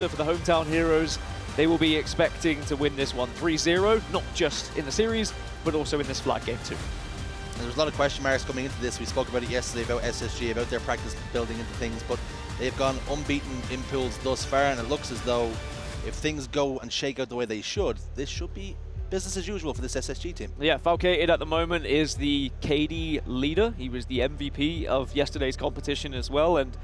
For the hometown heroes, they will be expecting to win this one 3-0, not just in the series, but also in this flag game too. There's a lot of question marks coming into this. We spoke about it yesterday about SSG, about their practice building into things, but they've gone unbeaten in pools thus far, and it looks as though if things go and shake out the way they should, this should be business as usual for this SSG team. Yeah, Falcated at the moment is the KD leader. He was the MVP of yesterday's competition as well, and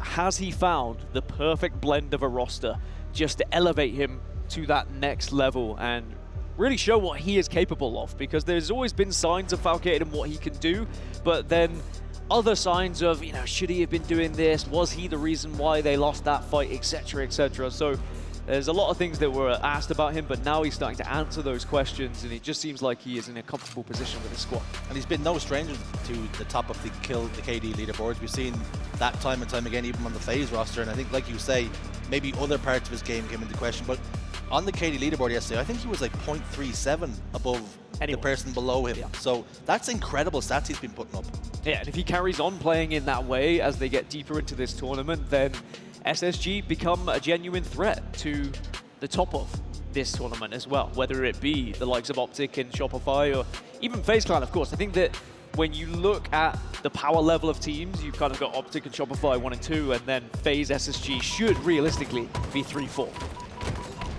has he found the perfect blend of a roster just to elevate him to that next level and really show what he is capable of? Because there's always been signs of Falcated and what he can do, but then other signs of, you know, should he have been doing this? Was he the reason why they lost that fight, etc., etc. So there's a lot of things that were asked about him, but now he's starting to answer those questions, and it just seems like he is in a comfortable position with his squad. And he's been no stranger to the top of the KD leaderboards. We've seen that time and time again, even on the FaZe roster, and I think, like you say, maybe other parts of his game came into question, but on the KD leaderboard yesterday, I think he was like 0.37 above the person below him. Yeah. So that's incredible stats he's been putting up. Yeah, and if he carries on playing in that way as they get deeper into this tournament, then SSG become a genuine threat to the top of this tournament as well, whether it be the likes of Optic and Shopify or even FaZe Clan, of course. I think that when you look at the power level of teams, you've kind of got Optic and Shopify 1 and 2, and then FaZe SSG should realistically be 3-4.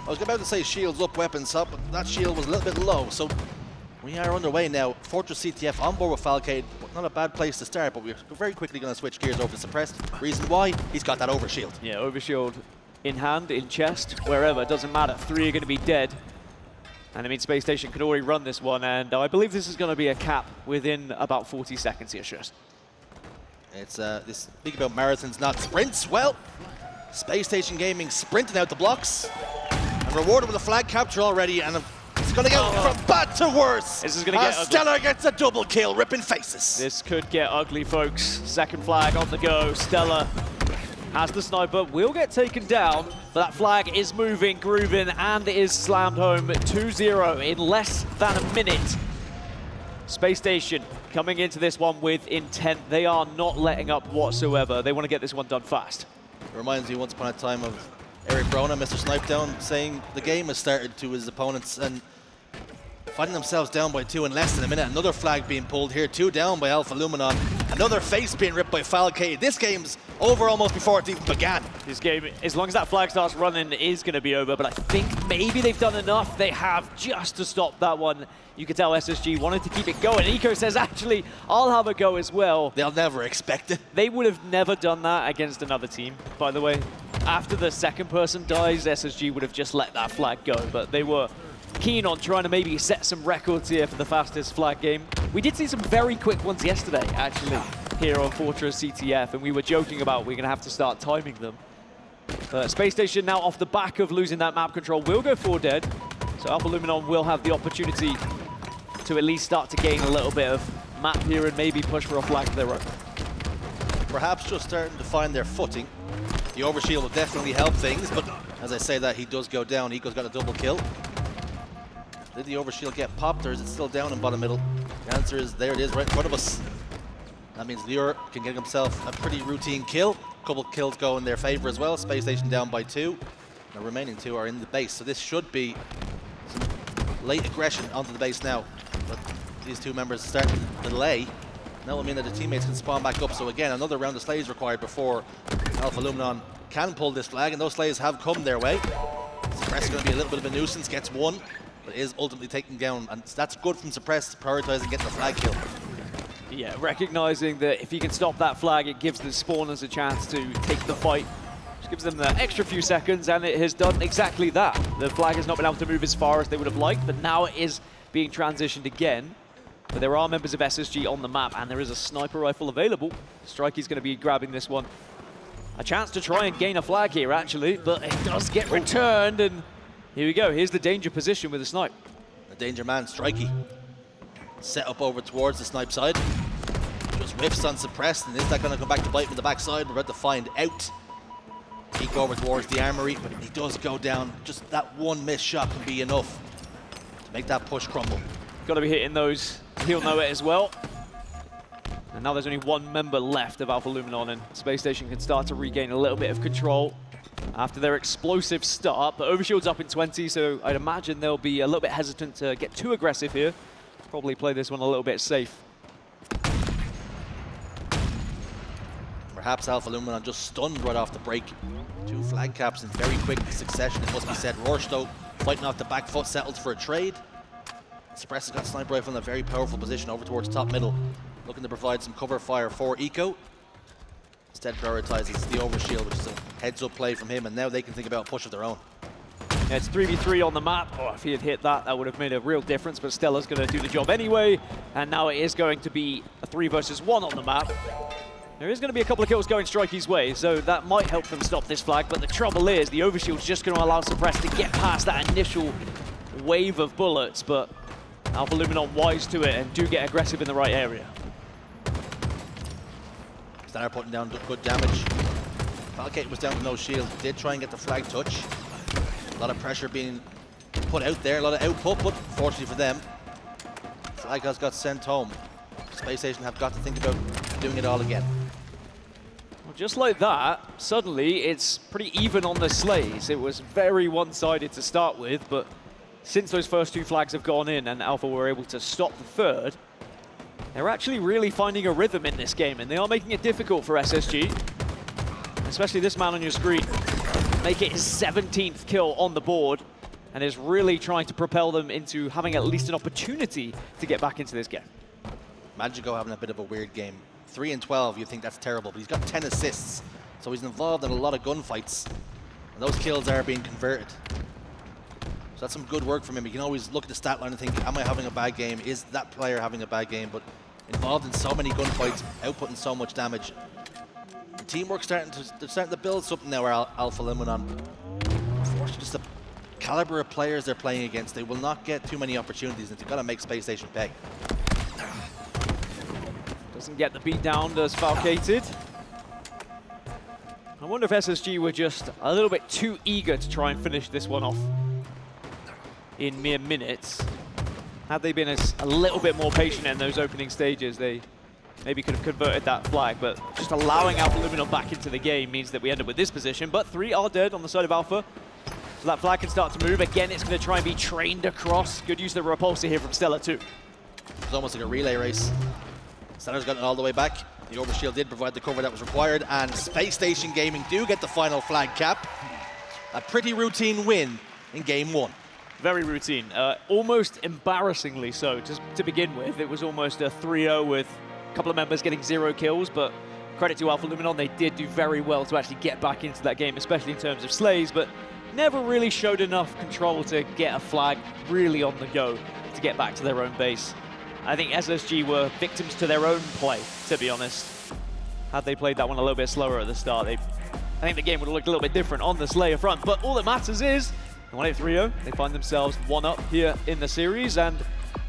I was about to say shields up, weapons up, but that shield was a little bit low, so we are underway now. Fortress CTF on board with Falcade. Not a bad place to start, but we're very quickly going to switch gears over to Suppressed. Reason why? He's got that overshield. Yeah, overshield in hand, in chest, wherever, doesn't matter. 3 are going to be dead. And I mean, Spacestation could already run this one, and I believe this is going to be a cap within about 40 seconds here, Shurst. It's this big about marathons, not sprints. Well, Spacestation Gaming sprinting out the blocks and rewarded with a flag capture already, and it's going to go from bad to worse. This is going to get ugly. StelluR gets a double kill, ripping faces. This could get ugly, folks. Second flag on the go. StelluR has the sniper, will get taken down, but that flag is moving, grooving, and it is slammed home 2-0 in less than a minute. Spacestation coming into this one with intent. They are not letting up whatsoever. They want to get this one done fast. It reminds me once upon a time of Eric Brona, Mr. Snipedown, saying the game has started to his opponents and finding themselves down by 2 in less than a minute. Another flag being pulled here, 2 down by Alpha LUMINON. Another face being ripped by Falcated. This game's over almost before it even began. This game, as long as that flag starts running, is going to be over, but I think maybe they've done enough. They have just to stop that one. You could tell SSG wanted to keep it going. Eco says, actually, I'll have a go as well. They'll never expect it. They would have never done that against another team, by the way. After the second person dies, SSG would have just let that flag go, but they were keen on trying to maybe set some records here for the fastest flag game. We did see some very quick ones yesterday, actually, here on Fortress CTF, and we were joking about we're going to have to start timing them. But Spacestation now off the back of losing that map control will go 4 dead, so Alpha LUMINON will have the opportunity to at least start to gain a little bit of map here and maybe push for a flag of their own. Perhaps just starting to find their footing. The overshield will definitely help things, but as I say that, he does go down. Eco's got a double kill. Did the overshield get popped, or is it still down in bottom middle? The answer is, there it is, right in front of us. That means Leuor can get himself a pretty routine kill. A couple kills go in their favor as well. Spacestation down by 2. The remaining 2 are in the base, so this should be some late aggression onto the base now. But these 2 members start to delay. That will mean that the teammates can spawn back up. So again, another round of slays required before Alpha LUMINON can pull this flag, and those slays have come their way. Suppress is going to be a little bit of a nuisance, gets 1, but is ultimately taken down, and that's good from Suppress, prioritizing getting the flag kill. Yeah, recognizing that if he can stop that flag, it gives the spawners a chance to take the fight. Just gives them the extra few seconds, and it has done exactly that. The flag has not been able to move as far as they would have liked, but now it is being transitioned again. But there are members of SSG on the map, and there is a sniper rifle available. Strikey's going to be grabbing this one. A chance to try and gain a flag here, actually, but it does get returned, and here we go. Here's the danger position with the snipe. The danger man, Strikeyy. Set up over towards the snipe side. Just whiffs on Suppressed, and is that going to come back to bite him in the backside? We're about to find out. Peek over towards the armory, but he does go down. Just that one missed shot can be enough to make that push crumble. Got to be hitting those. He'll know it as well. And now there's only 1 member left of Alpha LUMINON, and Spacestation can start to regain a little bit of control. after their explosive start, but Overshield's up in 20, so I'd imagine they'll be a little bit hesitant to get too aggressive here. Probably play this one a little bit safe. Perhaps Alpha Luminon just stunned right off the break. 2 flag caps in very quick succession, it must be said. Rorzch, though, fighting off the back foot, settled for a trade. Express has got sniper rifle in a very powerful position over towards top middle, looking to provide some cover fire for Eco. Instead prioritizes the overshield, which is a heads-up play from him, and now they can think about a push of their own. Yeah, it's 3v3 on the map. Oh, if he had hit that, that would have made a real difference, but StelluR's going to do the job anyway, and now it is going to be a 3 versus 1 on the map. There is going to be a couple of kills going Strikey's way, so that might help them stop this flag, but the trouble is the overshield's just going to allow Suppress to get past that initial wave of bullets, but Alpha Luminon wise to it and do get aggressive in the right area. StelluR putting down good damage. Falcated was down to no shield. Did try and get the flag touch. A lot of pressure being put out there, a lot of output, but fortunately for them, flag has got sent home. Spacestation have got to think about doing it all again. Well, just like that, suddenly it's pretty even on the sleighs. It was very one-sided to start with, but since those first 2 flags have gone in and Alpha were able to stop the third, they're actually really finding a rhythm in this game, and they are making it difficult for SSG. Especially this man on your screen. Make it his 17th kill on the board, and is really trying to propel them into having at least an opportunity to get back into this game. Magico having a bit of a weird game. 3 and 12, you'd think that's terrible, but he's got 10 assists, so he's involved in a lot of gunfights, and those kills are being converted. So that's some good work from him. You can always look at the stat line and think, am I having a bad game? Is that player having a bad game? But involved in so many gunfights, outputting so much damage. The teamwork's starting to build something now, Alpha Luminon. Unfortunately, just the caliber of players they're playing against, they will not get too many opportunities, and they've got to make Spacestation pay. Doesn't get the beat down, does Falcated. I wonder if SSG were just a little bit too eager to try and finish this one off in mere minutes. Had they been a little bit more patient in those opening stages, they maybe could have converted that flag, but just allowing Alpha Luminon back into the game means that we end up with this position, but 3 are dead on the side of Alpha. So that flag can start to move. Again, it's going to try and be trained across. Good use of the repulsor here from StelluR too. It's almost like a relay race. StelluR's gotten it all the way back. The overshield did provide the cover that was required, and Spacestation Gaming do get the final flag cap. A pretty routine win in game 1. Very routine, almost embarrassingly so to begin with. It was almost a 3-0 with a couple of members getting 0 kills, but credit to Alpha Luminon, they did do very well to actually get back into that game, especially in terms of slays, but never really showed enough control to get a flag really on the go to get back to their own base. I think SSG were victims to their own play, to be honest. Had they played that one a little bit slower at the start, I think the game would have looked a little bit different on the Slayer front, but all that matters is they won it 3-0. They find themselves 1-up here in the series, and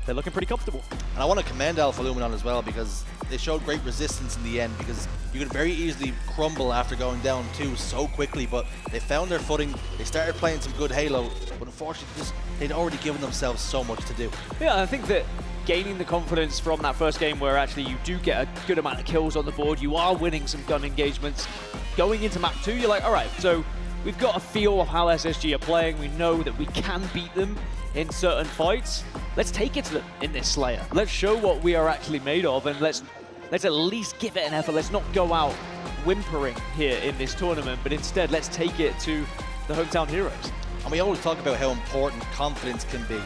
they're looking pretty comfortable. And I want to commend Alpha Luminon as well, because they showed great resistance in the end, because you could very easily crumble after going down 2 so quickly, but they found their footing. They started playing some good Halo, but unfortunately they'd already given themselves so much to do. Yeah, I think that gaining the confidence from that first game where actually you do get a good amount of kills on the board, you are winning some gun engagements. Going into map 2, you're like, all right, so we've got a feel of how SSG are playing. We know that we can beat them in certain fights. Let's take it to them in this Slayer. Let's show what we are actually made of, and let's at least give it an effort. Let's not go out whimpering here in this tournament, but instead let's take it to the hometown heroes. And we always talk about how important confidence can be.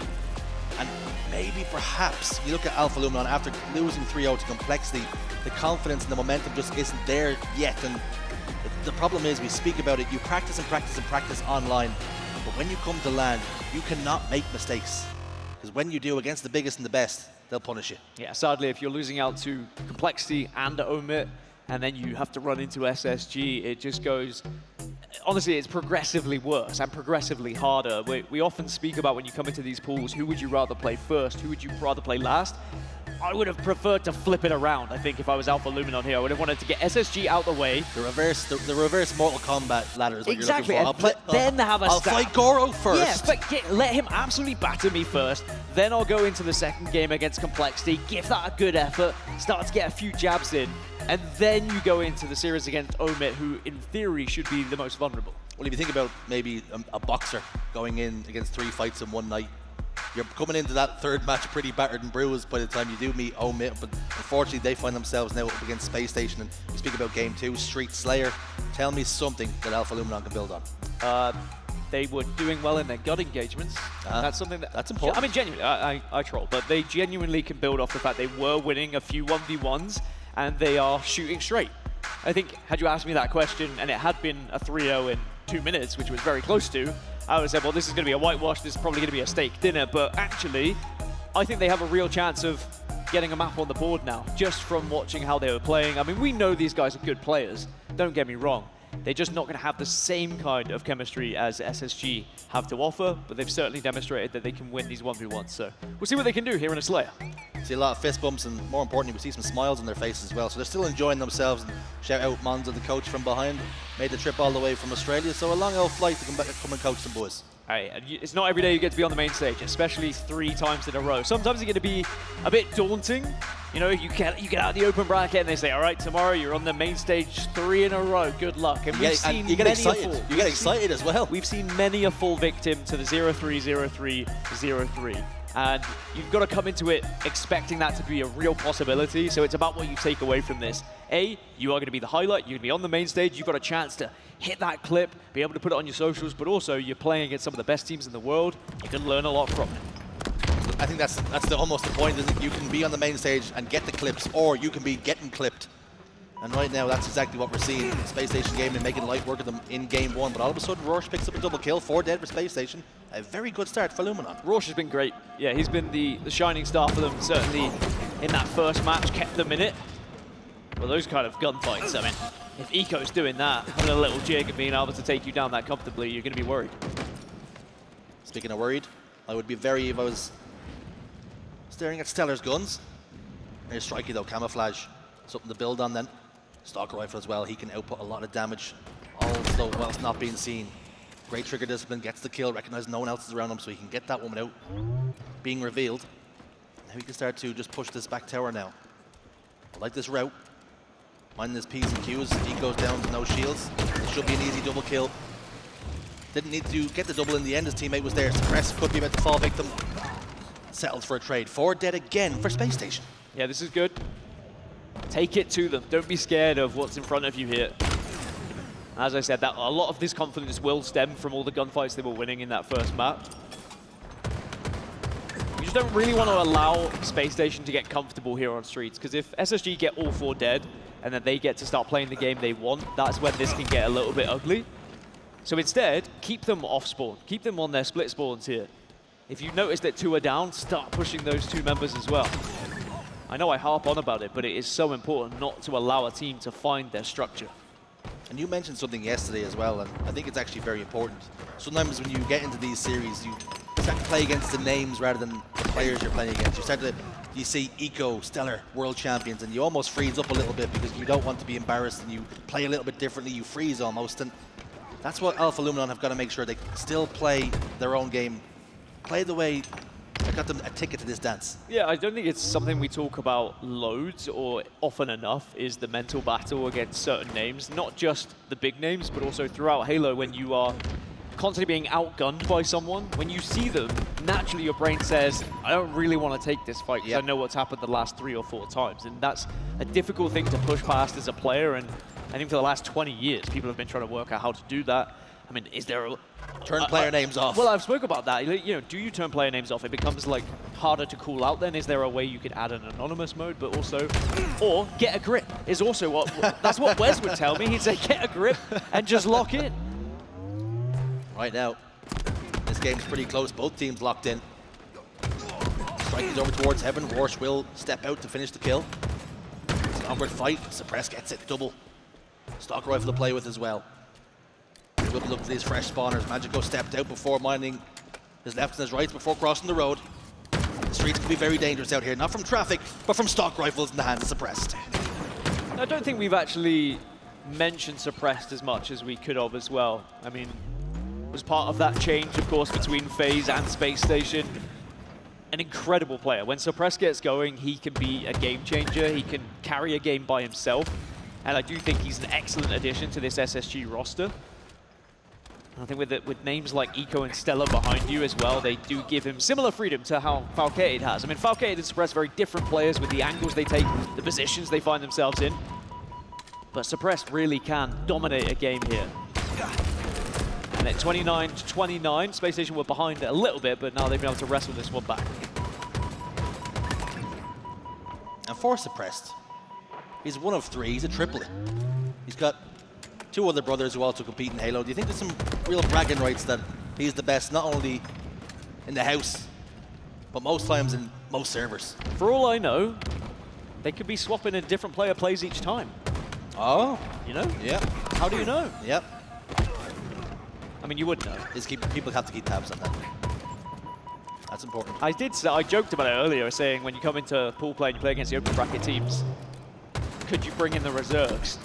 And maybe perhaps you look at Alpha Luminon after losing 3-0 to Complexity, the confidence and the momentum just isn't there yet. And the problem is, we speak about it, you practice and practice and practice online, but when you come to land, you cannot make mistakes. Because when you do against the biggest and the best, they'll punish you. Yeah, sadly, if you're losing out to Complexity and Omit, and then you have to run into SSG, it just goes, honestly, it's progressively worse and progressively harder. We often speak about when you come into these pools, who would you rather play first? Who would you rather play last? I would have preferred to flip it around, I think, if I was Alpha Luminon here. I would have wanted to get SSG out the way. The reverse Mortal Kombat ladder is what exactly. you're looking for. Then have a I'll fight Goro first. Yeah, but let him absolutely batter me first. Then I'll go into the second game against Complexity, give that a good effort, start to get a few jabs in, and then you go into the series against Omit, who in theory should be the most vulnerable. Well, if you think about maybe a boxer going in against 3 fights in one night, you're coming into that third match pretty battered and bruised by the time you do meet Omit, but unfortunately they find themselves now up against Spacestation, and we speak about Game 2, Street Slayer. Tell me something that Alpha Luminon can build on. They were doing well in their gut engagements. That's something that's important. I mean, genuinely, I troll, but they genuinely can build off the fact they were winning a few 1v1s and they are shooting straight. I think, had you asked me that question and it had been a 3-0 in 2 minutes, which was very close to, I would have said, well, this is going to be a whitewash, this is probably going to be a steak dinner, but actually, I think they have a real chance of getting a map on the board now, just from watching how they were playing. I mean, we know these guys are good players, don't get me wrong. They're just not going to have the same kind of chemistry as SSG have to offer, but they've certainly demonstrated that they can win these 1v1s, so we'll see what they can do here in a Slayer. See a lot of fist bumps, and more importantly, we see some smiles on their faces as well, so they're still enjoying themselves. And shout out Monza, the coach from behind, made the trip all the way from Australia, so a long old flight to come back and come and coach some boys. It's not every day you get to be on the main stage, especially 3 times in a row. Sometimes it's going to be a bit daunting. You know, you get out of the open bracket and they say, all right, tomorrow you're on the main stage 3 in a row. Good luck. And we've seen you get excited. You get excited as well. We've seen many a full victim to the 0-3, 0-3, 0-3. And you've got to come into it expecting that to be a real possibility. So it's about what you take away from this. A, you are going to be the highlight. You're going to be on the main stage. You've got a chance to hit that clip, be able to put it on your socials, but also you're playing against some of the best teams in the world. You can learn a lot from it. I think that's almost the point, isn't it? You can be on the main stage and get the clips, or you can be getting clipped. And right now, that's exactly what we're seeing. Spacestation Gaming making light work of them in Game 1, but all of a sudden, Rorzch picks up a double kill, 4 dead for Spacestation. A very good start for LUMINON. Rorzch has been great. Yeah, he's been the shining star for them, certainly in that first match, kept them in it. Well, those kind of gunfights, I mean, if Eco's doing that, having a little jig and being able to take you down that comfortably, you're going to be worried. Speaking of worried, I would be very if I was staring at StelluR's guns. There's Strikeyy though, camouflage, something to build on then. Stalker rifle as well, he can output a lot of damage, although whilst not being seen. Great trigger discipline, gets the kill, recognizes no one else is around him, so he can get that one without being revealed. Now he can start to just push this back tower now. I like this route. Minding his P's and Q's, he goes down to no shields. It should be an easy double kill. Didn't need to get the double in the end, his teammate was there. Suppress could be about to fall victim. Settled for a trade. 4 dead again for Spacestation. Yeah, this is good. Take it to them. Don't be scared of what's in front of you here. As I said, that a lot of this confidence will stem from all the gunfights they were winning in that first map. You just don't really want to allow Spacestation to get comfortable here on Streets, because if SSG get all 4 dead, and then they get to start playing the game they want, that's when this can get a little bit ugly. So instead, keep them off spawn. Keep them on their split spawns here. If you notice that 2 are down, start pushing those 2 members as well. I know I harp on about it, but it is so important not to allow a team to find their structure. And you mentioned something yesterday as well, and I think it's actually very important. Sometimes when you get into these series, you start to play against the names rather than the players you're playing against. You see Eco, StelluR, world champions, and you almost freeze up a little bit because you don't want to be embarrassed, and you play a little bit differently, you freeze almost. And that's what Alpha Luminon have got to make sure they still play their own game, play the way I got them a ticket to this dance. Yeah, I don't think it's something we talk about loads or often enough, is the mental battle against certain names. Not just the big names, but also throughout Halo when you are constantly being outgunned by someone. When you see them, naturally your brain says, I don't really want to take this fight because I know what's happened the last 3 or 4 times. And that's a difficult thing to push past as a player. And I think for the last 20 years, people have been trying to work out how to do that. I mean, is there a... Turn player names off. Well, I've spoke about that. You know, do you turn player names off? It becomes like harder to call out then. Is there a way you could add an anonymous mode, but also, or get a grip is also what, that's what Wes would tell me. He'd say, get a grip and just lock in. Right now, this game's pretty close. Both teams locked in. Strikey's over towards Heaven. Rorzch will step out to finish the kill. It's an awkward fight. Suppress gets it. Double. Stalker rifle to play with as well. We'll look at these fresh spawners. Magico stepped out before minding his left and his right before crossing the road. The streets can be very dangerous out here, not from traffic, but from stock rifles in the hands of Suppressed. I don't think we've actually mentioned Suppressed as much as we could have as well. I mean, was part of that change, of course, between FaZe and Spacestation. An incredible player. When Suppressed gets going, he can be a game changer. He can carry a game by himself. And I do think he's an excellent addition to this SSG roster. I think with names like Eco and StelluR behind you as well, they do give him similar freedom to how Falcated has. I mean, Falcated and Suppressed very different players with the angles they take, the positions they find themselves in. But Suppressed really can dominate a game here. And at 29-29, Spacestation were behind it a little bit, but now they've been able to wrestle this one back. And for Suppressed, he's one of 3, he's a triplet. He's got 2 other brothers who also compete in Halo. Do you think there's some real bragging rights that he's the best, not only in the house, but most times in most servers? For all I know, they could be swapping a different player plays each time. Oh. You know? Yeah. How do you know? Yep. I mean, you would know. People have to keep tabs on that. That's important. I joked about it earlier, saying when you come into pool play and you play against the open bracket teams, could you bring in the reserves?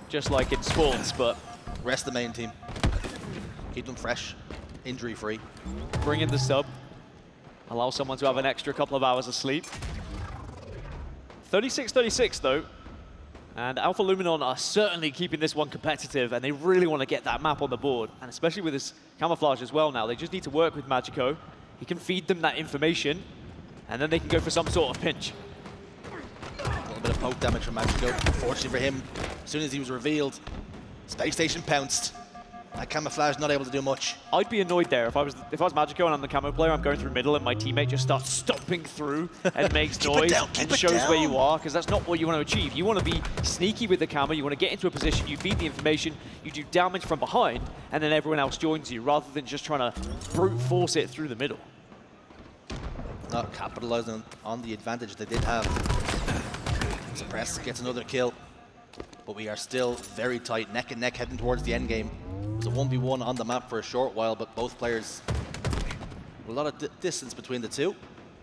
Just like in sports, but... Rest the main team. Keep them fresh, injury-free. Bring in the sub. Allow someone to have an extra couple of hours of sleep. 36-36 though. And Alpha LUMINON are certainly keeping this one competitive, and they really want to get that map on the board. And especially with this camouflage as well now, they just need to work with Magico. He can feed them that information, and then they can go for some sort of pinch. A little bit of poke damage from Magico. Unfortunately for him, as soon as he was revealed, Spacestation pounced. That camouflage not able to do much. I'd be annoyed there if I was Magico and I'm the camo player. I'm going through middle and my teammate just starts stomping through and makes noise and shows where you are, because that's not what you want to achieve. You want to be sneaky with the camo. You want to get into a position, you feed the information, you do damage from behind, and then everyone else joins you, rather than just trying to brute force it through the middle. Not capitalizing on the advantage they did have. Suppressed gets another kill, but we are still very tight, neck and neck heading towards the end game. It was a 1v1 on the map for a short while, but both players, a lot of distance between the two.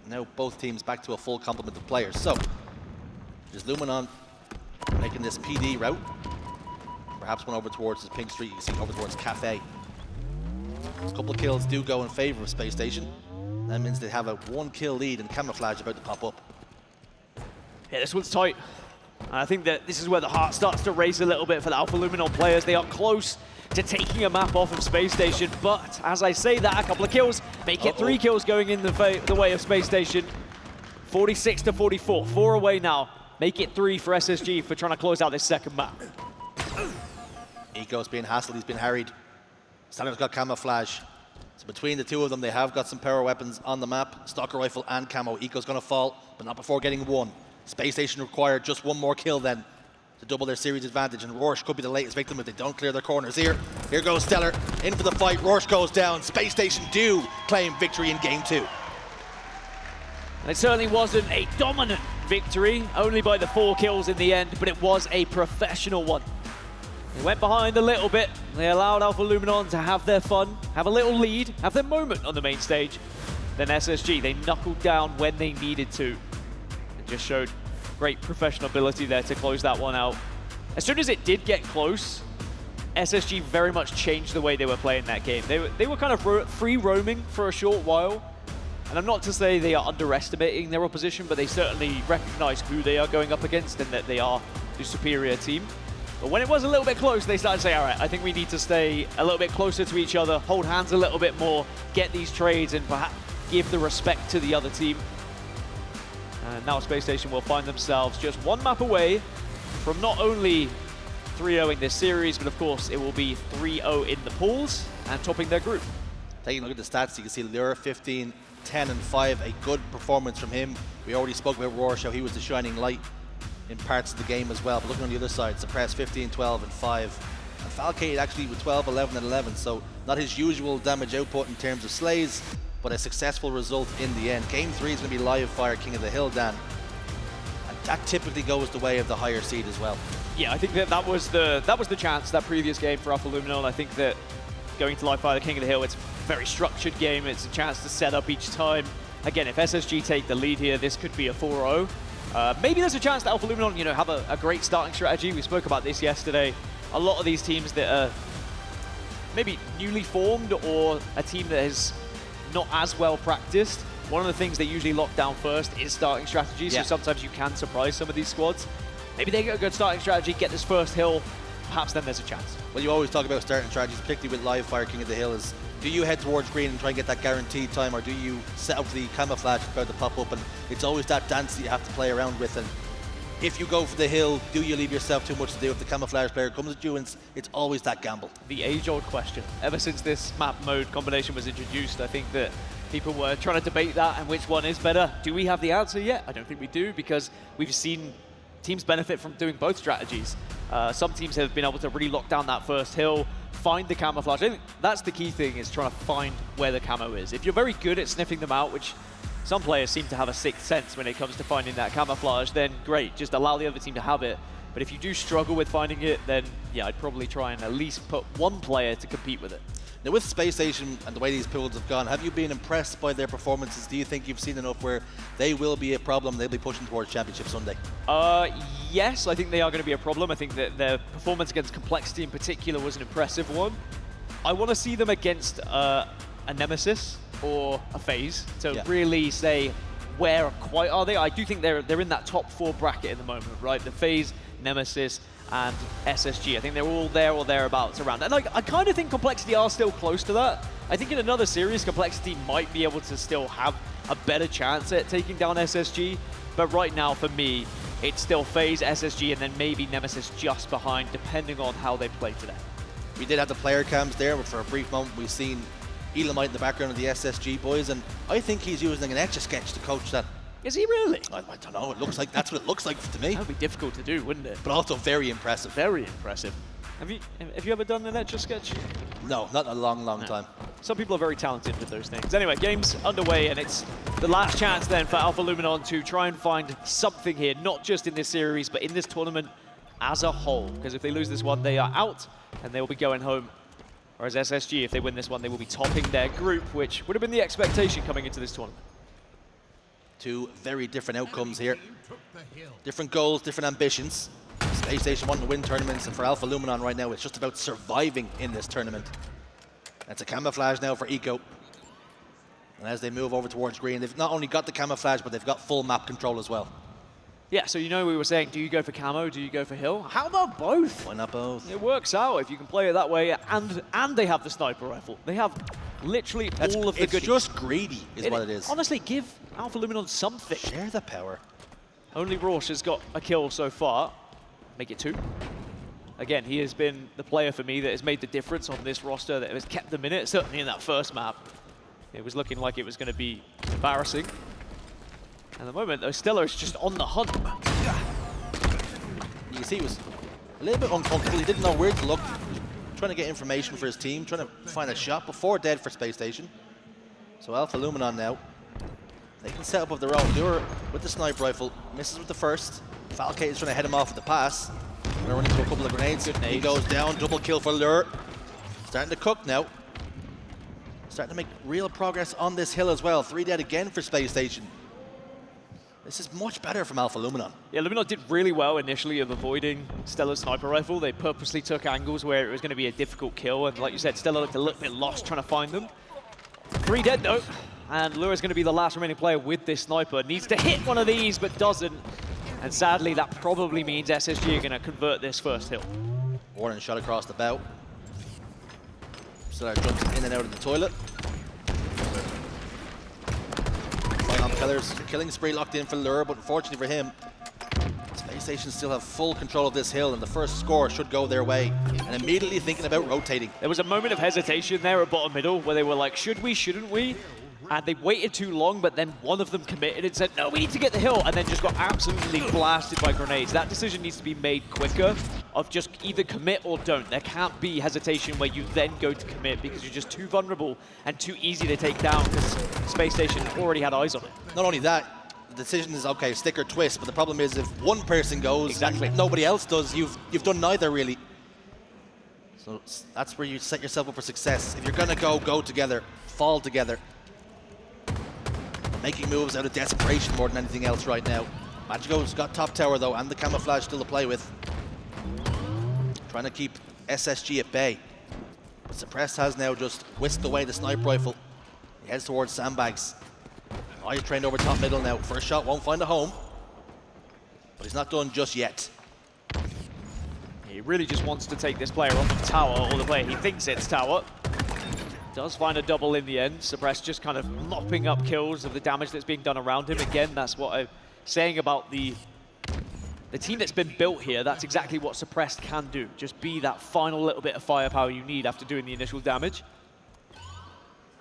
Now both teams back to a full complement of players. So, there's LUMINON making this PD route. Perhaps one over towards his pink street, you can see over towards Cafe. A couple of kills do go in favor of Spacestation. That means they have a 1-kill lead and camouflage about to pop up. Yeah, this one's tight. And I think that this is where the heart starts to race a little bit for the Alpha LUMINON players. They are close to taking a map off of Spacestation, but as I say that, a couple of kills make it 3 kills going in the way of Spacestation. 46-44, 4 away now. Make it 3 for SSG for trying to close out this second map. Eco's being hassled, he's been harried. StelluR's got camouflage. So between the two of them, they have got some power weapons on the map. Stalker rifle and camo. Eco's gonna fall, but not before getting 1. Spacestation required just 1 more kill then to double their series advantage, and Rorzch could be the latest victim if they don't clear their corners here. Here goes StelluR, in for the fight. Rorzch goes down. Spacestation do claim victory in game 2. And it certainly wasn't a dominant victory, only by the 4 kills in the end, but it was a professional one. They went behind a little bit. They allowed Alpha LUMINON to have their fun, have a little lead, have their moment on the main stage. Then SSG, they knuckled down when they needed to. And just showed great professional ability there to close that one out. As soon as it did get close, SSG very much changed the way they were playing that game. They were kind of free roaming for a short while. And I'm not to say they are underestimating their opposition, but they certainly recognize who they are going up against and that they are the superior team. But when it was a little bit close, they started to say, all right, I think we need to stay a little bit closer to each other, hold hands a little bit more, get these trades, and perhaps give the respect to the other team. And now Spacestation will find themselves just 1 map away from not only 3-0ing this series, but of course it will be 3-0 in the pools and topping their group. Taking a look at the stats, you can see Leuor 15, 10 and 5, a good performance from him. We already spoke about Rorzch, how he was the shining light in parts of the game as well. But looking on the other side, Suppressed 15, 12 and 5. And Falcated actually with 12, 11 and 11, so not his usual damage output in terms of slays, but a successful result in the end. Game 3 is going to be live fire King of the Hill, Dan. And that typically goes the way of the higher seed as well. Yeah, I think that was the chance, that previous game for Alpha LUMINON. I think that going to live fire the King of the Hill, it's a very structured game. It's a chance to set up each time. Again, if SSG take the lead here, this could be a 4-0. Maybe there's a chance that Alpha LUMINON, have a great starting strategy. We spoke about this yesterday. A lot of these teams that are maybe newly formed or a team that is not as well practiced, one of the things they usually lock down first is starting strategy. So sometimes you can surprise some of these squads. Maybe they get a good starting strategy, get this first hill, perhaps then there's a chance. Well, you always talk about starting strategies, particularly with live fire King of the Hill, is do you head towards green and try and get that guaranteed time, or do you set up the camouflage about to pop up? And it's always that dance that you have to play around with. And if you go for the hill, do you leave yourself too much to do if the camouflage player comes at you? And it's always that gamble. The age-old question. Ever since this map mode combination was introduced, I think that people were trying to debate that and which one is better. Do we have the answer yet? I don't think we do, because we've seen teams benefit from doing both strategies. Some teams have been able to really lock down that first hill, find the camouflage. I think that's the key thing, is trying to find where the camo is. If you're very good at sniffing them out, which some players seem to have a sixth sense when it comes to finding that camouflage, then great, just allow the other team to have it. But if you do struggle with finding it, then yeah, I'd probably try and at least put one player to compete with it. Now with Spacestation and the way these pools have gone, have you been impressed by their performances? Do you think you've seen enough where they will be a problem, they'll be pushing towards Championship Sunday? Yes, I think they are going to be a problem. I think that their performance against Complexity in particular was an impressive one. I want to see them against a Nemesis or a FaZe to really say where quite are they. I do think they're in that top 4 bracket at the moment, right? The FaZe, Nemesis, and SSG. I think they're all there or thereabouts around. And I kind of think Complexity are still close to that. I think in another series, Complexity might be able to still have a better chance at taking down SSG. But right now, for me, it's still FaZe, SSG, and then maybe Nemesis just behind, depending on how they play today. We did have the player cams there, but for a brief moment, we've seen Elamite in the background of the SSG boys, and I think he's using an Etch-a-Sketch to coach that. Is he really? I don't know, it looks like that's what it looks like to me. That would be difficult to do, wouldn't it? But also very impressive. Very impressive. Have you ever done an Etch-a-Sketch? No, not in a long time. Some people are very talented with those things. Anyway, game's underway, and it's the last chance then for Alpha LUMINON to try and find something here, not just in this series, but in this tournament as a whole. Because if they lose this one, they are out, and they will be going home. Whereas SSG, if they win this one, they will be topping their group, which would have been the expectation coming into this tournament. Two very different outcomes here. Different goals, different ambitions. Spacestation wanting to win tournaments, and for Alpha LUMINON right now, it's just about surviving in this tournament. That's a camouflage now for Eco. And as they move over towards green, they've not only got the camouflage, but they've got full map control as well. Yeah, so we were saying, do you go for camo, do you go for hill? How about both? Why not both? It works out if you can play it that way, and they have the sniper rifle. They have literally all of the goodies. It's just greedy, is what it is. Honestly, give Alpha LUMINON something. Share the power. Only Rorzch has got a kill so far. Make it 2. Again, he has been the player for me that has made the difference on this roster, that has kept them in it, certainly in that first map. It was looking like it was going to be embarrassing. At the moment, though, StelluR is just on the hunt. You can see he was a little bit uncomfortable. He didn't know where to look. Trying to get information for his team, trying to find a shot before dead for Spacestation. So Alpha LUMINON now, they can set up of their own. Leuor with the sniper rifle, misses with the first. Falcated is trying to head him off with the pass. Gonna run into a couple of grenades. He goes down, double kill for Leuor. Starting to cook now. Starting to make real progress on this hill as well. 3 dead again for Spacestation. This is much better from Alpha LUMINON. Yeah, LUMINON did really well initially of avoiding StelluR's sniper rifle. They purposely took angles where it was going to be a difficult kill, and like you said, StelluR looked a little bit lost trying to find them. 3 dead though, and Leuor is going to be the last remaining player with this sniper. Needs to hit one of these, but doesn't. And sadly, that probably means SSG are going to convert this first hill. Warning shot across the bow. StelluR jumps in and out of the toilet. Keller's killing spree locked in for Leuor, but unfortunately for him, Spacestation still have full control of this hill, and the first score should go their way. And immediately thinking about rotating. There was a moment of hesitation there at bottom middle where they were like, should we, shouldn't we? And they waited too long, but then one of them committed and said, no, we need to get the hill, and then just got absolutely blasted by grenades. That decision needs to be made quicker, of just either commit or don't. There can't be hesitation where you then go to commit because you're just too vulnerable and too easy to take down because Spacestation already had eyes on it. Not only that, the decision is, okay, stick or twist, but the problem is if one person goes and nobody else does, you've done neither really. So that's where you set yourself up for success. If you're gonna go together, fall together. Making moves out of desperation more than anything else right now. Magico's got top tower though, and the camouflage still to play with. Trying to keep SSG at bay. But Suppress has now just whisked away the sniper rifle. He heads towards sandbags. He's trained over top middle now. First shot won't find a home. But he's not done just yet. He really just wants to take this player off of tower, or the player he thinks it's tower. Does find a double in the end. Suppressed just kind of mopping up kills of the damage that's being done around him. Again, that's what I'm saying about the team that's been built here. That's exactly what Suppressed can do. Just be that final little bit of firepower you need after doing the initial damage.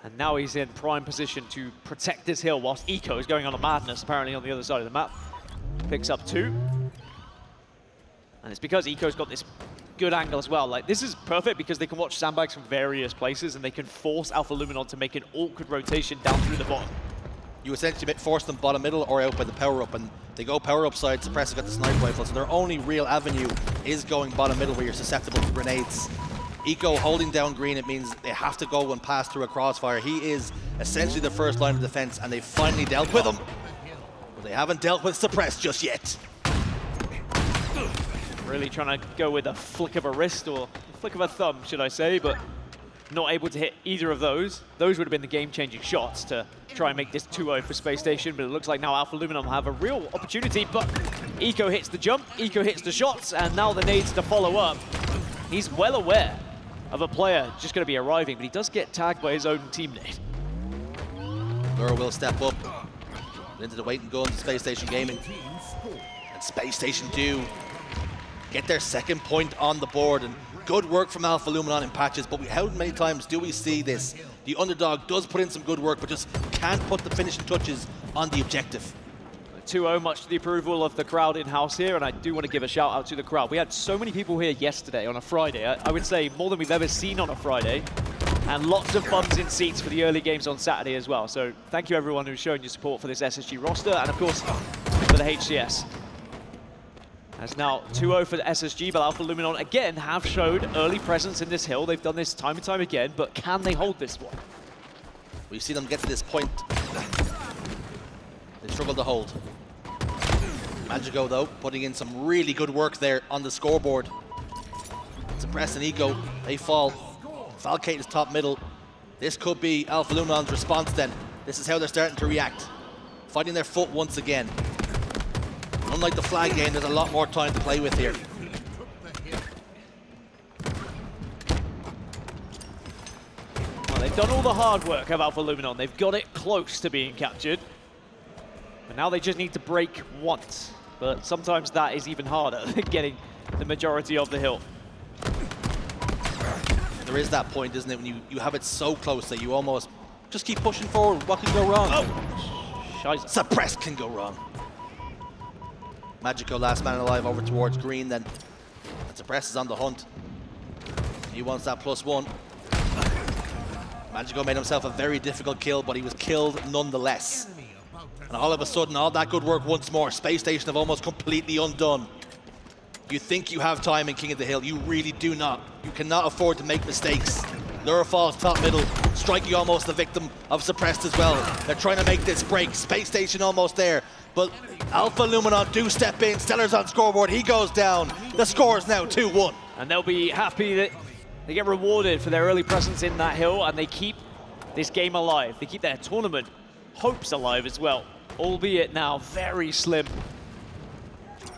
And now he's in prime position to protect this hill whilst Eco is going on a madness apparently on the other side of the map. Picks up 2. And it's because Eco's got this good angle as well. Like, this is perfect because they can watch sandbags from various places and they can force Alpha Luminon to make an awkward rotation down through the bottom. You essentially force them bottom middle or out by the power up, and they go power up side. Suppress has got the sniper rifle, so their only real avenue is going bottom middle where you're susceptible to grenades. Eco holding down green, it means they have to go and pass through a crossfire. He is essentially the first line of defense, and they finally dealt with him. But they haven't dealt with Suppress just yet. Really trying to go with a flick of a wrist, or a flick of a thumb, should I say, but not able to hit either of those. Those would have been the game-changing shots to try and make this 2-0 for Spacestation, but it looks like now Alpha Luminon will have a real opportunity, but Eco hits the jump, Eco hits the shots, and now the nades to follow up. He's well aware of a player just going to be arriving, but he does get tagged by his own teammate. Leuor will step up into the waiting guns, Spacestation Gaming. And Spacestation do get their second point on the board, and good work from Alpha Luminon in patches, but how many times do we see this? The underdog does put in some good work, but just can't put the finishing touches on the objective. 2-0, much to the approval of the crowd in-house here, and I do want to give a shout out to the crowd. We had so many people here yesterday on a Friday. I would say more than we've ever seen on a Friday, and lots of bums in seats for the early games on Saturday as well. So thank you everyone who's shown your support for this SSG roster, and of course for the HCS. That's now 2-0 for the SSG, but Alpha Luminon again have showed early presence in this hill. They've done this time and time again, but can they hold this one? We see them get to this point. They struggle to hold. Magico, though, putting in some really good work there on the scoreboard. Suppress and Eco, they fall. Falcated is top middle. This could be Alpha Luminon's response then. This is how they're starting to react. Fighting their foot once again. Unlike the flag game, there's a lot more time to play with here. Well, they've done all the hard work of Alpha Luminon. They've got it close to being captured. But now they just need to break once. But sometimes that is even harder than getting the majority of the hill. There is that point, isn't it, when you have it so close that you almost just keep pushing forward. What can go wrong? Oh! Scheiße. Suppress can go wrong. Magico, last man alive, over towards green then. And Suppress is on the hunt. He wants that +1. Magico made himself a very difficult kill, but he was killed nonetheless. And all of a sudden, all that good work once more. Spacestation have almost completely undone. You think you have time in King of the Hill. You really do not. You cannot afford to make mistakes. Leuor falls top middle. Strikeyy almost the victim of Suppressed as well. They're trying to make this break. Spacestation almost there. But Alpha Luminon do step in. StelluR's on scoreboard. He goes down. The score is now 2-1. And they'll be happy that they get rewarded for their early presence in that hill, and they keep this game alive. They keep their tournament hopes alive as well, albeit now very slim.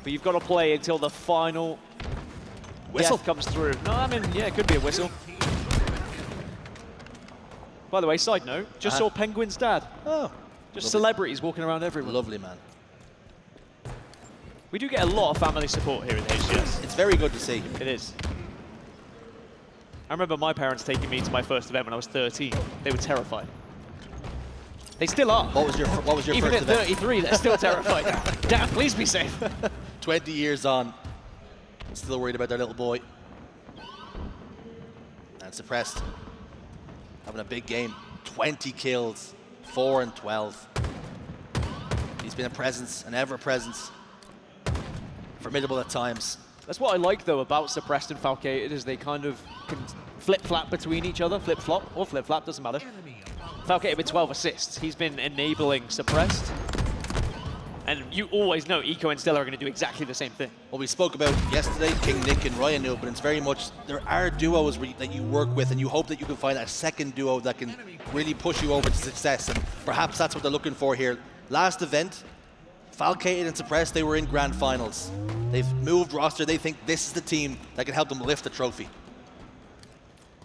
But you've got to play until the final whistle death comes through. No, I mean, yeah, it could be a whistle. By the way, side note, just saw Penguin's dad. Oh. Just lovely. Celebrities walking around everywhere. Lovely, man. We do get a lot of family support here in the HCS. It's very good to see. It is. I remember my parents taking me to my first event when I was 13. They were terrified. They still are. What was your Even first at event? 33, they're still terrified. Dad, please be safe. 20 years on, still worried about their little boy. And Suppressed, having a big game. 20 kills, 4 and 12. He's been a presence, an ever-presence. Formidable at times. That's what I like, though, about Suppressed and Falcated, is they kind of can flip-flap between each other. Flip-flop or flip-flap, doesn't matter. Falcated with 12 assists. He's been enabling Suppressed. And you always know Eco and StelluR are going to do exactly the same thing. What we spoke about yesterday, King Nick and Ryan knew, but it's very much, there are duos that you work with, and you hope that you can find that second duo that can really push you over to success, and perhaps that's what they're looking for here. Last event, Falcated and Suppressed, they were in grand finals. They've moved roster. They think this is the team that can help them lift the trophy.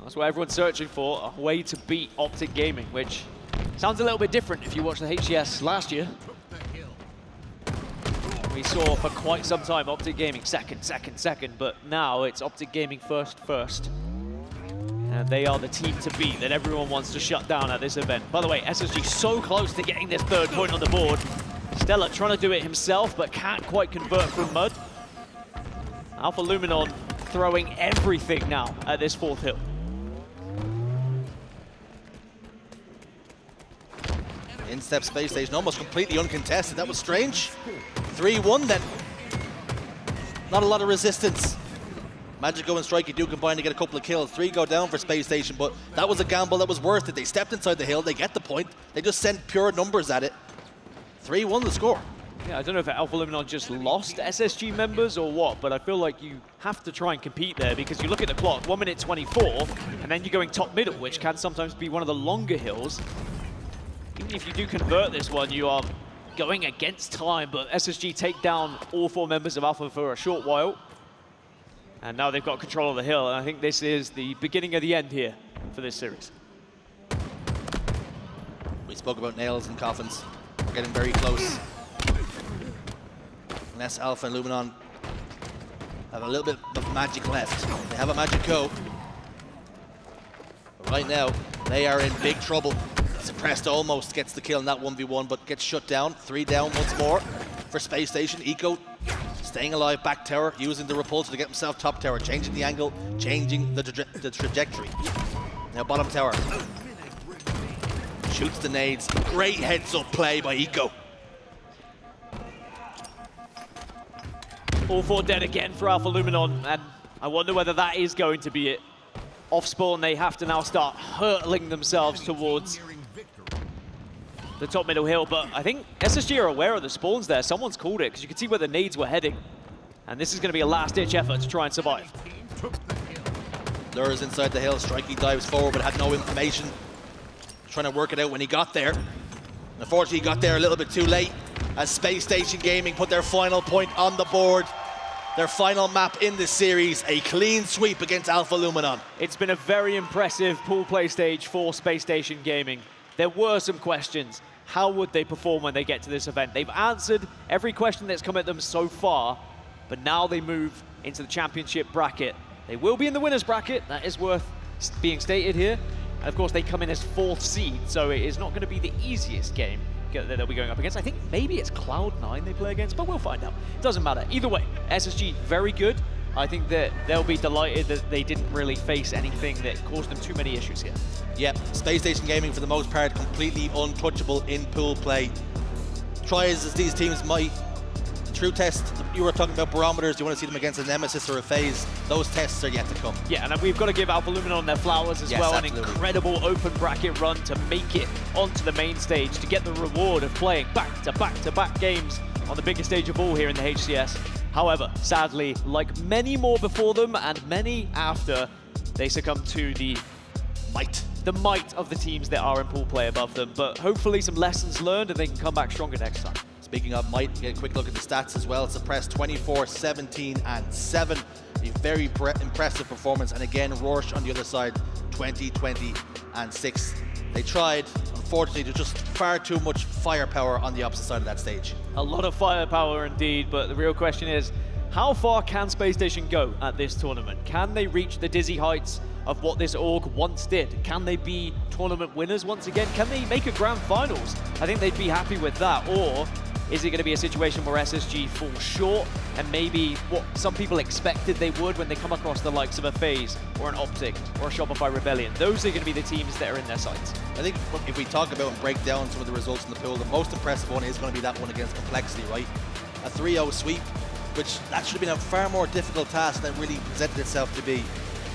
That's what everyone's searching for, a way to beat Optic Gaming, which sounds a little bit different if you watched the HCS last year. We saw for quite some time Optic Gaming second, but now it's Optic Gaming first. And they are the team to beat that everyone wants to shut down at this event. By the way, SSG so close to getting this third point on the board. StelluR trying to do it himself, but can't quite convert from mud. Alpha LUMINON throwing everything now at this fourth hill. In-step Spacestation, almost completely uncontested. That was strange. 3-1 then. Not a lot of resistance. Magico and Strikeyy do combine to get a couple of kills. 3 go down for Spacestation, but that was a gamble that was worth it. They stepped inside the hill, they get the point. They just sent pure numbers at it. 3-1 the score. Yeah, I don't know if Alpha LUMINON just lost SSG members or what, but I feel like you have to try and compete there because you look at the clock, 1 minute 24, and then you're going top middle, which can sometimes be one of the longer hills. Even if you do convert this one, you are going against time, but SSG take down all 4 members of Alpha for a short while. And now they've got control of the hill, and I think this is the beginning of the end here for this series. We spoke about nails and coffins. We're getting very close. Unless Alpha and LUMINON have a little bit of magic left. They have a Magico. But right now, they are in big trouble. Suppressed almost gets the kill in that 1v1, but gets shut down. 3 down once more for Spacestation. Eco staying alive, back tower, using the repulsor to get himself top tower, changing the angle, changing the trajectory. Now bottom tower. Shoots the nades. Great heads-up play by Eco. All 4 dead again for Alpha LUMINON, and I wonder whether that is going to be it. Off spawn, they have to now start hurtling themselves towards the top middle hill, but I think SSG are aware of the spawns there. Someone's called it, because you can see where the nades were heading. And this is going to be a last-ditch effort to try and survive. Lures inside the hill, Strikeyy dives forward, but had no information. Trying to work it out when he got there. And unfortunately, he got there a little bit too late, as Spacestation Gaming put their final point on the board. Their final map in this series, a clean sweep against Alpha LUMINON. It's been a very impressive pool play stage for Spacestation Gaming. There were some questions. How would they perform when they get to this event? They've answered every question that's come at them so far, but now they move into the championship bracket. They will be in the winners bracket, that is worth being stated here. And of course, they come in as 4th seed, so it is not going to be the easiest game that they'll be going up against. I think maybe it's Cloud9 they play against, but we'll find out. Doesn't matter. Either way, SSG, very good. I think that they'll be delighted that they didn't really face anything that caused them too many issues here. Yep, Spacestation Gaming for the most part completely untouchable in pool play. Try as these teams might. The true test, you were talking about barometers, you want to see them against a Nemesis or a FaZe, those tests are yet to come. Yeah, and we've got to give Alpha LUMINON their flowers as well. Absolutely. An incredible open bracket run to make it onto the main stage, to get the reward of playing back-to-back games on the biggest stage of all here in the HCS. However, sadly, like many more before them and many after, they succumb to the might of the teams that are in pool play above them. But hopefully some lessons learned and they can come back stronger next time. Speaking of might, get a quick look at the stats as well. Suppressed 24, 17, and 7. A very impressive performance. And again, Rorzch on the other side, 20, 20, and 6. They tried. Unfortunately, there's just far too much firepower on the opposite side of that stage. A lot of firepower indeed, but the real question is, how far can Spacestation go at this tournament? Can they reach the dizzy heights of what this org once did? Can they be tournament winners once again? Can they make a grand finals? I think they'd be happy with that. Or is it going to be a situation where SSG falls short and maybe what some people expected they would when they come across the likes of a FaZe or an Optic or a Shopify Rebellion? Those are going to be the teams that are in their sights. I think if we talk about and break down some of the results in the pool, the most impressive one is going to be that one against Complexity, right? A 3-0 sweep, which that should have been a far more difficult task than it really presented itself to be.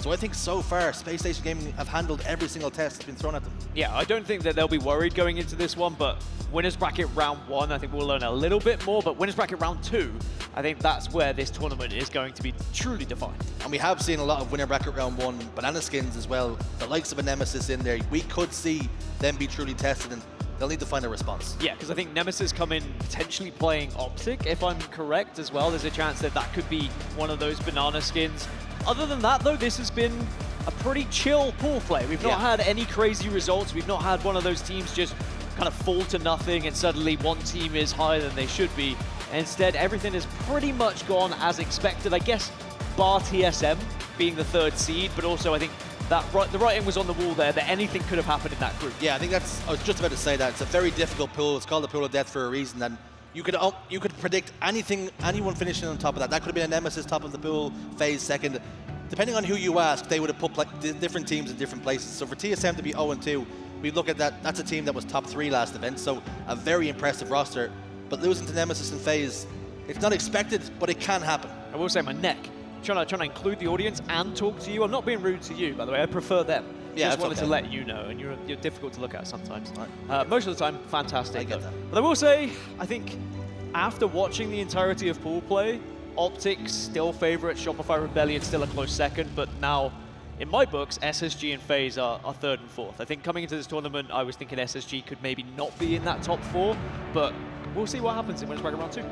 So I think so far, Spacestation Gaming have handled every single test that's been thrown at them. Yeah, I don't think that they'll be worried going into this one, but Winners Bracket Round 1, I think we'll learn a little bit more, but Winners Bracket Round 2, I think that's where this tournament is going to be truly defined. And we have seen a lot of Winner Bracket Round 1 banana skins as well, the likes of a Nemesis in there. We could see them be truly tested, and They'll need to find a response. Yeah, because I think Nemesis come in potentially playing Optic, if I'm correct as well. There's a chance that that could be one of those banana skins. Other than that, though, this has been a pretty chill pool play. We've not had any crazy results. We've not had one of those teams just kind of fall to nothing and suddenly one team is higher than they should be. Instead, everything has pretty much gone as expected, I guess, bar TSM being the 3rd seed, but also I think that the writing was on the wall there that anything could have happened in that group. Yeah, I think that's, I was just about to say that. It's a very difficult pool. It's called the pool of death for a reason, and you could predict anyone finishing on top of that. That could have been a Nemesis top of the pool, FaZe second. Depending on who you ask, they would have put like different teams in different places. So for TSM to be 0-2, we look at that, that's a team that was top 3 last event, so a very impressive roster. But losing to Nemesis and FaZe, it's not expected, but it can happen. I will say my neck, trying to include the audience and talk to you. I'm not being rude to you, by the way. I prefer them. Yeah, just wanted okay. to let you know, and you're difficult to look at sometimes. Right. Most of the time, fantastic. I get that. But I will say, I think after watching the entirety of pool play, Optic still favorite, Shopify Rebellion still a close second, but now, in my books, SSG and FaZe are 3rd and 4th. I think coming into this tournament, I was thinking SSG could maybe not be in that top 4, but we'll see what happens in Winners Bracket Round 2.